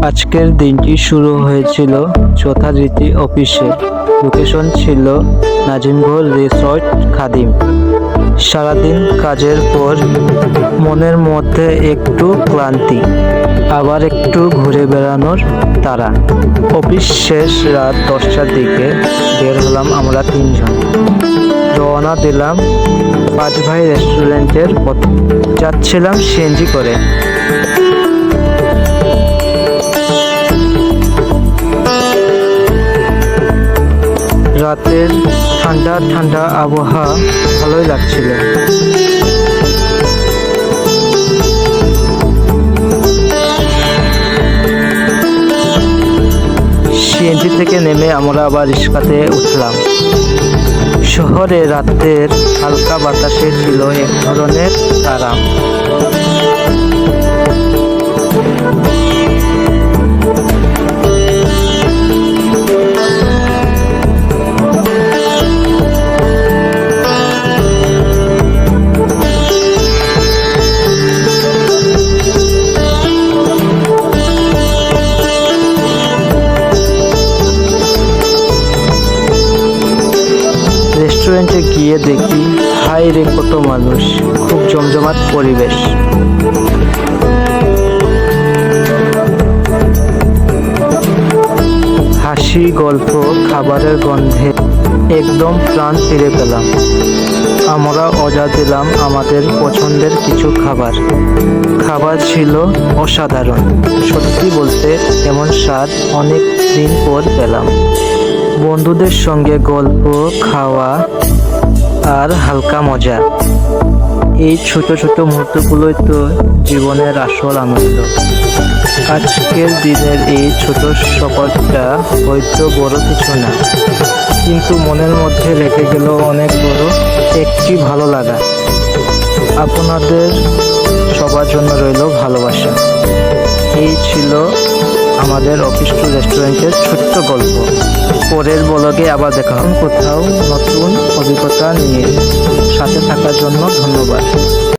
আজকের দিনটি শুরু হয়েছিল যথারীতি অফিসে। লোকেশন ছিল নাজিমগড় রিসর্ট খাদিম। সারাদিন কাজের পর মনের মধ্যে একটু ক্লান্তি, আবার একটু ঘুরে বেড়ানোর তাড়া। অফিস শেষ রাত 10টার দিকে বের হলাম আমরা তিনজন। রওনা দিলাম 5 ভাই রেস্টুরেন্টের পথে। যাচ্ছিলাম সিএনজি করে। রাতের ঠান্ডা ঠান্ডা আবহাওয়া ভালোই লাগছিল। সিএনজি থেকে নেমে আমরা আবার রিক্সাতে উঠলাম। শহরে রাতের হালকা বাতাসে ছিল এক ধরনের আরাম। রেস্টুরেন্টে গিয়ে দেখি হাই রে কত মানুষ, খুব জমজমাট পরিবেশ। হাসি, গল্প, খাবারের গন্ধে একদম প্রাণ ফিরে পেলাম। আমরা অর্ডার দিলাম আমাদের পছন্দের কিছু খাবার। খাবার ছিল অসাধারণ। সত্যি বলতে এমন স্বাদ অনেক দিন পর পেলাম। বন্ধুদের সঙ্গে গল্প, খাওয়া আর হালকা মজা, এই ছোট ছোট মুহূর্তগুলোই তো জীবনের আসল আনন্দ। আজকের দিনের এই ছোট সফরটা হয়তো বড় কিছু না, কিন্তু মনের মধ্যে রেখে গেল অনেক বড় একটি ভালো লাগা। আপনাদের সবার জন্য রইল ভালোবাসা। এই ছিল আমাদের অফিস টু রেস্টুরেন্টের ছোট্ট গল্প। পরের ব্লগে আবার দেখা হবে কোথাও নতুন অভিজ্ঞতা নিয়ে। সাথে থাকার জন্য ধন্যবাদ।